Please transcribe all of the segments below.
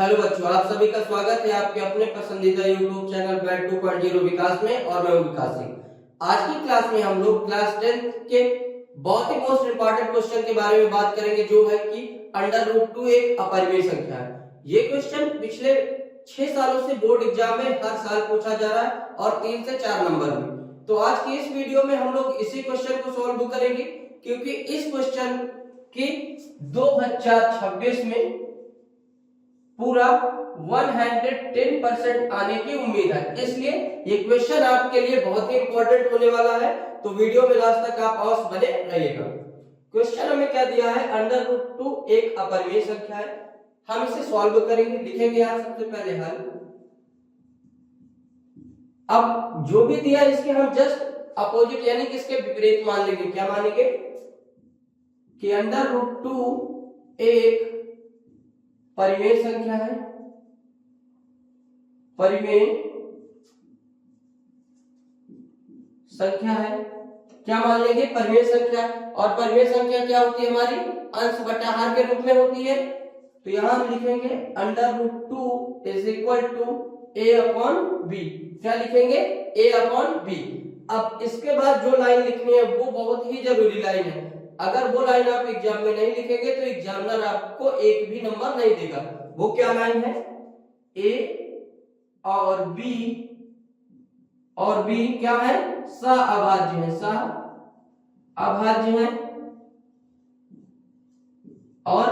Hello बच्चों, आप सभी का स्वागत है आपके अपने पसंदीदा YouTube चैनल बैट 2.0 विकास में। और मैं हूं विकास सिंह। आज की क्लास में हम लोग क्लास 10 के बहुत ही मोस्ट इंपॉर्टेंट क्वेश्चन के बारे में बात करेंगे, जो है कि अंडर रूट 2 एक अपरिमेय संख्या है। ये क्वेश्चन पिछले 6 सालों से बोर्ड एग्जाम में हर साल पूछा जा रहा है और 3 से 4 नंबर में। तो आज की इस वीडियो में हम लोग इसी क्वेश्चन को सॉल्व करेंगे, क्योंकि इस क्वेश्चन की 2026 में पूरा 110% आने की उम्मीद है, इसलिए ये क्वेश्चन आपके लिए बहुत ही इंपॉर्टेंट होने वाला है। तो वीडियो में लास्ट तक आप पास बने रहिएगा। क्वेश्चन हमें क्या दिया है, अंडर रूट 2 एक अपरिमेय संख्या है। हम इसे सॉल्व करेंगे, लिखेंगे यहाँ सबसे पहले हल। अब जो भी दिया है इसके हम जस्ट अपोजिट यानी कि इसके विपरीत मान लेंगे। क्या मानेंगे कि अंडर रूट 2 एक परिमेय संख्या है। परिमेय संख्या है, क्या मान लेंगे, परिमेय संख्या। और परिमेय संख्या क्या होती है हमारी, अंश बटा हर के रूप में होती है। तो यहां हम लिखेंगे under root 2 is equal to a upon b। क्या लिखेंगे, a अपॉन b। अब इसके बाद जो लाइन लिखनी है वो बहुत ही जरूरी लाइन है। अगर वो लाइन आप एग्जाम में नहीं लिखेंगे तो एग्जामिनर आपको एक भी नंबर नहीं देगा। वो क्या लाइन है, a और b, और b क्या है, सहअभाज्य है, सहअभाज्य है। और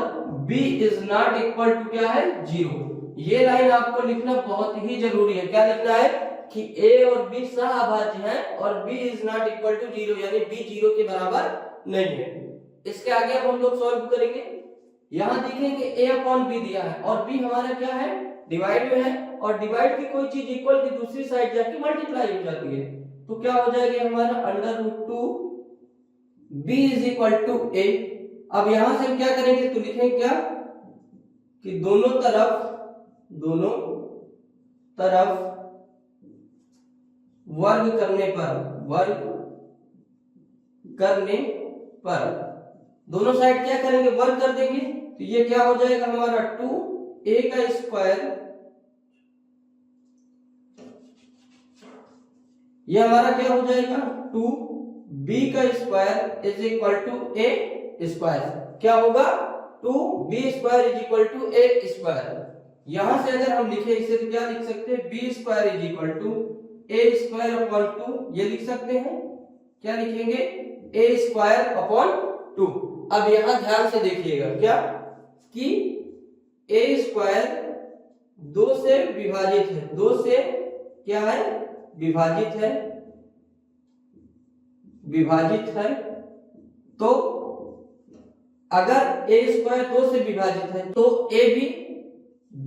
b is not equal to क्या है, 0। ये लाइन आपको लिखना बहुत ही जरूरी है। क्या लिखना है कि a और b सहअभाज्य है और b is not equal to 0, यानी b 0 के बराबर नहीं है। इसके आगे अब हम लोग सॉल्व करेंगे। यहां देखेंगे a अपॉन b दिया है और b हमारा क्या है, डिवाइड में है। और डिवाइड की कोई चीज इक्वल की दूसरी साइड जाके मल्टीप्लाई हो जाती है। तो क्या हो जाएगा हमारा under root 2 b is equal to a। अब यहां से हम क्या करेंगे, तो लिखेंगे क्या कि दोनों तरफ वर्ग करने पर दोनों साइड क्या करेंगे, वर्ग कर देंगे। तो ये क्या हो जाएगा हमारा 2a का स्क्वायर, ये हमारा क्या हो जाएगा 2b का square is equal to a square. क्या होगा, 2b square is equal to a square. यहां से अगर हम लिखें इसे तो क्या लिख सकते हैं, b square is equal to a square upon 2, ये लिख सकते हैं। क्या लिखेंगे, a स्क्वायर अपॉन 2। अब यहां ध्यान से देखिएगा क्या कि a स्क्वायर 2 से विभाजित है, 2 से क्या है, विभाजित है। तो अगर a स्क्वायर 2 से विभाजित है तो a भी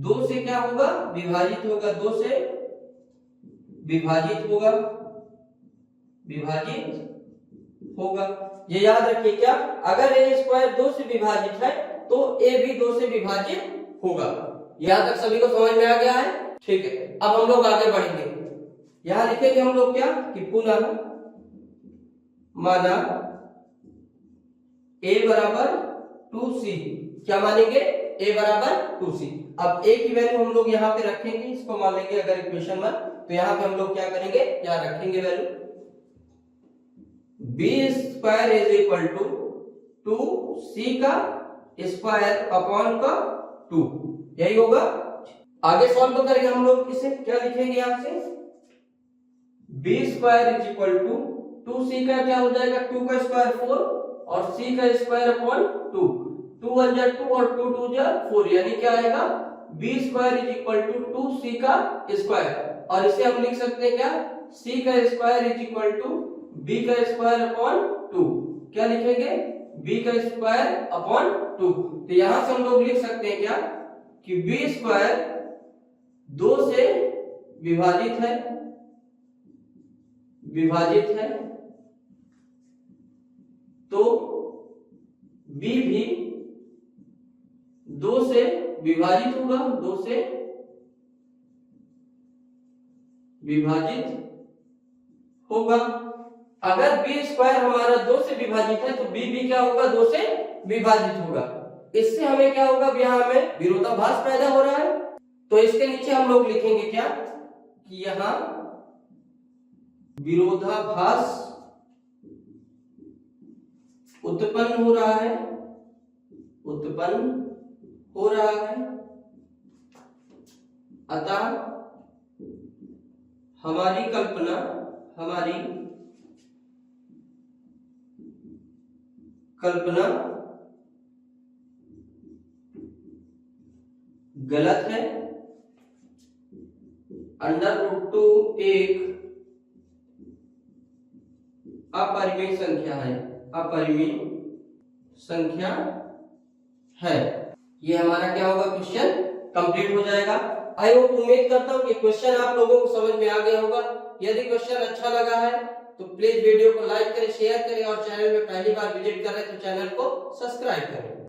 2 से क्या होगा, विभाजित होगा, 2 से विभाजित होगा। ये याद रखिए, क्या अगर a स्क्वायर 2 से विभाजित है तो a भी 2 से विभाजित होगा। यहां तक सभी को समझ में आ गया है, ठीक है। अब हम लोग आगे बढ़ेंगे। यहां लिखेंगे हम लोग क्या कि पुनः माना a बराबर 2c। क्या मानेंगे, a बराबर 2c। अब a की वैल्यू हम लोग यहाँ पे रखेंगे, इसको मान लेंगे अगर इक्वेशन 1। तो यहाँ पे हम लोग क्या करेंगे, यहाँ रखेंगे value b square is equal to 2c का स्क्वायर अपॉन का 2, यही होगा। आगे सॉल्व करेंगे हम लोग इसे। क्या लिखेंगे यहाँ से, b square is equal to 2c का क्या हो जाएगा, 2 का स्क्वायर 4 और c का स्क्वायर अपॉन 2। 2 1 जा 2 और 2 2 जा 4, यानी क्या आएगा, b square is equal to 2c का स्क्वायर। और इसे हम लिख सकते हैं क्या, c का square is equal to b का स्क्वायर अपॉन 2। क्या लिखेंगे, b का स्क्वायर अपॉन 2। तो यहां से हम लोग लिख सकते हैं क्या कि b स्क्वायर 2 से विभाजित है तो b भी 2 से विभाजित होगा, 2 से विभाजित होगा। अगर b स्क्वायर हमारा 2 से विभाजित है तो b भी क्या होगा, 2 से विभाजित होगा। इससे हमें क्या होगा, यहाँ हमें विरोधाभास पैदा हो रहा है। तो इसके नीचे हम लोग लिखेंगे क्या कि यहां विरोधाभास उत्पन्न हो रहा है, उत्पन्न हो रहा है, अतः हमारी कल्पना गलत है। √2 एक अपरिमेय संख्या है, अपरिमेय संख्या है। ये हमारा क्या होगा, क्वेश्चन कंप्लीट हो जाएगा। आई होप, उम्मीद करता हूँ कि क्वेश्चन आप लोगों को समझ में आ गया होगा। यदि क्वेश्चन अच्छा लगा है तो प्लीज वीडियो को लाइक करें, शेयर करें और चैनल में पहली बार विजिट कर रहे हैं तो चैनल को सब्सक्राइब करें।